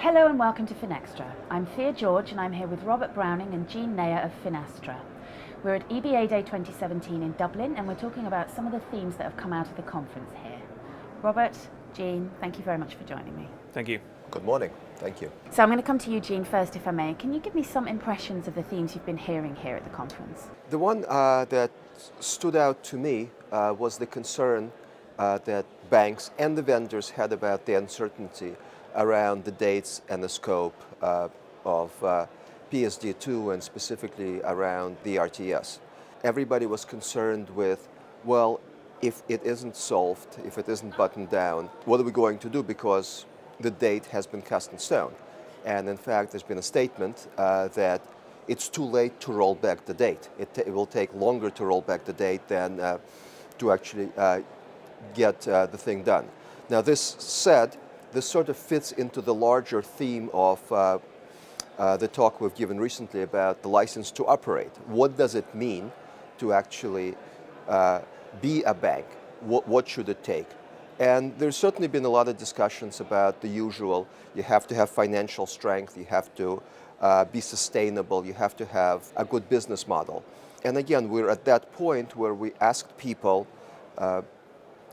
Hello and welcome to Finextra. I'm Thea George and I'm here with Robert Browning and Gene Neyer of Finastra. We're at EBAday 2017 in Dublin and we're talking about some of the themes that have come out of the conference here. Robert, Gene, thank you very much for joining me. Thank you. Good morning. Thank you. So I'm going to come to you, Gene, first if I may. Can you give me some impressions of the themes you've been hearing here at the conference? The one that stood out to me was the concern that banks and the vendors had about the uncertainty around the dates and the scope of PSD2 and specifically around the RTS. Everybody was concerned with, well, if it isn't solved, if it isn't buttoned down, what are we going to do? Because the date has been cast in stone. And in fact, there's been a statement that it's too late to roll back the date. It will take longer to roll back the date than to actually get the thing done. Now, this said, this sort of fits into the larger theme of the talk we've given recently about the license to operate. What does it mean to actually be a bank? What should it take? And there's certainly been a lot of discussions about the usual. You have to have financial strength, you have to be sustainable, you have to have a good business model. And again, we're at that point where we asked people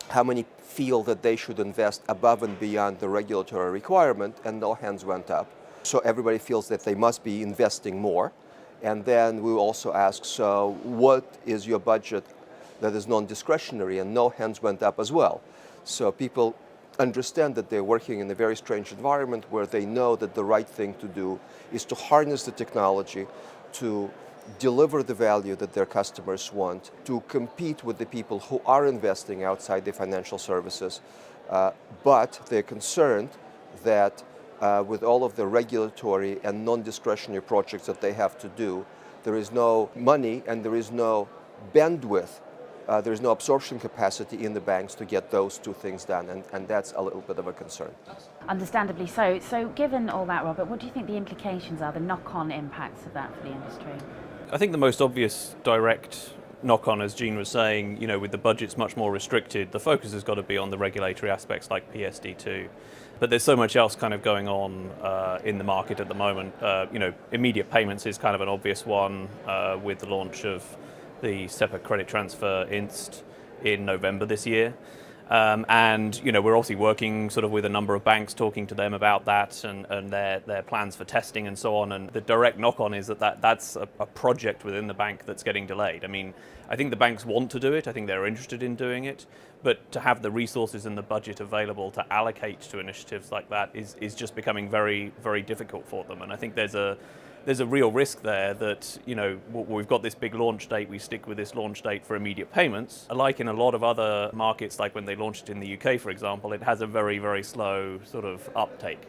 how many feel that they should invest above and beyond the regulatory requirement, and no hands went up. So everybody feels that they must be investing more. And then we also asked, so what is your budget that is non-discretionary? And no hands went up as well. So people understand that they're working in a very strange environment where they know that the right thing to do is to harness the technology to deliver the value that their customers want, to compete with the people who are investing outside the financial services. But they're concerned that with all of the regulatory and non-discretionary projects that they have to do, there is no money and there is no bandwidth. There is no absorption capacity in the banks to get those two things done, and that's a little bit of a concern. Understandably so. So given all that, Robert, what do you think the implications are, the knock-on impacts of that for the industry? I think the most obvious direct knock-on, as Gene was saying, with the budgets much more restricted, the focus has got to be on the regulatory aspects like PSD2. But there's so much else kind of going on in the market at the moment. Immediate payments is kind of an obvious one with the launch of the SEPA credit transfer inst in November this year. And we're obviously working sort of with a number of banks, talking to them about that and their plans for testing and so on. And the direct knock-on is that's a project within the bank that's getting delayed. I mean, I think the banks want to do it. I think they're interested in doing it. But to have the resources and the budget available to allocate to initiatives like that is just becoming very, very difficult for them. And I think there's a real risk there that, we've got this big launch date, we stick with this launch date for immediate payments. Like in a lot of other markets, like when they launched it in the UK, for example, it has a very, very slow sort of uptake.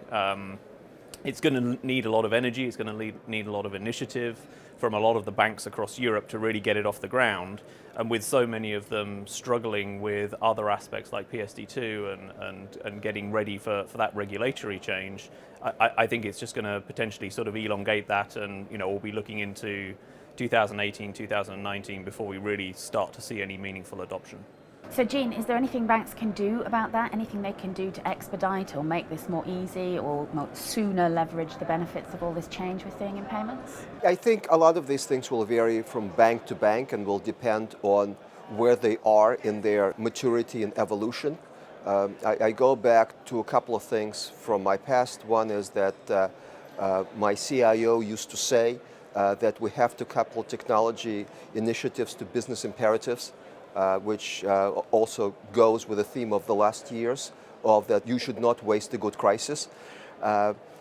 It's going to need a lot of energy, it's going to need a lot of initiative from a lot of the banks across Europe to really get it off the ground. And with so many of them struggling with other aspects like PSD2 and getting ready for that regulatory change, I think it's just going to potentially sort of elongate that, and we'll be looking into 2018, 2019 before we really start to see any meaningful adoption. So Gene, is there anything banks can do about that? Anything they can do to expedite or make this more easy or sooner leverage the benefits of all this change we're seeing in payments? I think a lot of these things will vary from bank to bank and will depend on where they are in their maturity and evolution. I go back to a couple of things from my past. One is that my CIO used to say that we have to couple technology initiatives to business imperatives, which also goes with the theme of the last years, of that you should not waste a good crisis.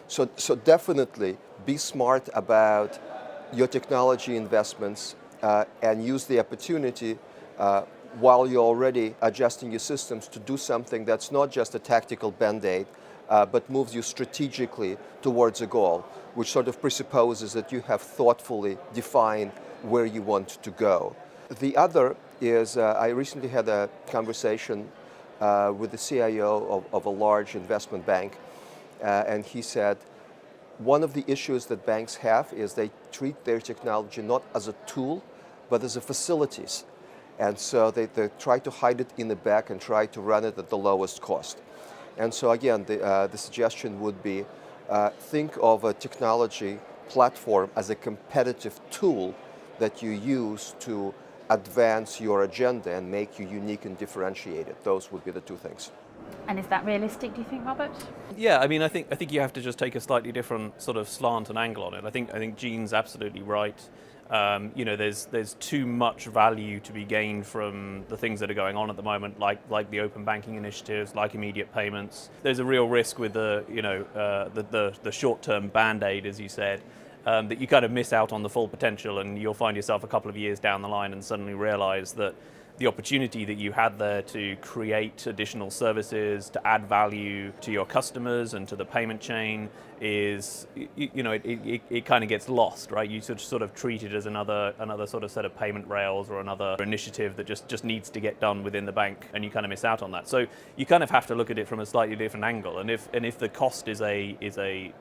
So definitely be smart about your technology investments and use the opportunity while you're already adjusting your systems to do something that's not just a tactical band-aid, but moves you strategically towards a goal, which sort of presupposes that you have thoughtfully defined where you want to go. The other is, I recently had a conversation with the CIO of a large investment bank, and he said, one of the issues that banks have is they treat their technology not as a tool, but as a facilities. And so they try to hide it in the back and try to run it at the lowest cost. And so again, the suggestion would be think of a technology platform as a competitive tool that you use to advance your agenda and make you unique and differentiated. Those would be the two things. And is that realistic, do you think, Robert? Yeah, I mean, I think you have to just take a slightly different sort of slant and angle on it. I think Gene's absolutely right. There's too much value to be gained from the things that are going on at the moment, like the open banking initiatives, like immediate payments. There's a real risk with the short-term band-aid, as you said, that you kind of miss out on the full potential, and you'll find yourself a couple of years down the line and suddenly realize that the opportunity that you had there to create additional services, to add value to your customers and to the payment chain is, it kind of gets lost, right? You sort of treat it as another sort of set of payment rails or another initiative that just needs to get done within the bank, and you kind of miss out on that. So you kind of have to look at it from a slightly different angle. And if the cost is a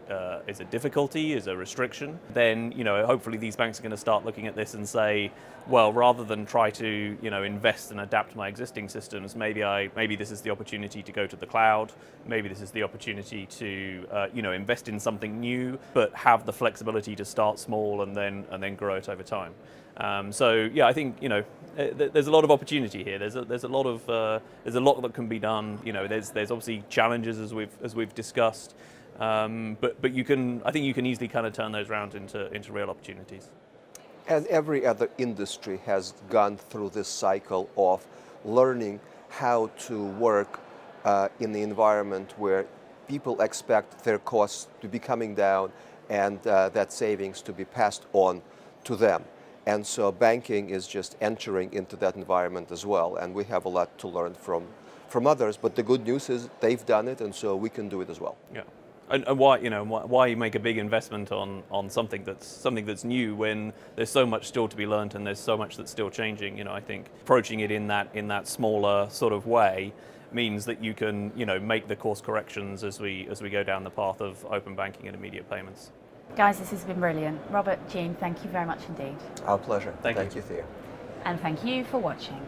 difficulty, is a restriction, then hopefully these banks are going to start looking at this and say, well, rather than try to invest and adapt my existing systems, maybe this is the opportunity to go to the cloud. Maybe this is the opportunity to invest in something new, but have the flexibility to start small and then grow it over time. I think there's a lot of opportunity here. There's a lot that can be done. There's obviously challenges as we've discussed, but I think you can easily kind of turn those around into real opportunities. And every other industry has gone through this cycle of learning how to work in the environment where people expect their costs to be coming down and that savings to be passed on to them. And so banking is just entering into that environment as well. And we have a lot to learn from others. But the good news is they've done it, and so we can do it as well. Yeah. And why make a big investment on something that's new when there's so much still to be learned and there's so much that's still changing? I think approaching it in that smaller sort of way means that you can make the course corrections as we go down the path of open banking and immediate payments. Guys, this has been brilliant. Robert, Gene, thank you very much indeed. Our pleasure. Thank you, Thea. And thank you for watching.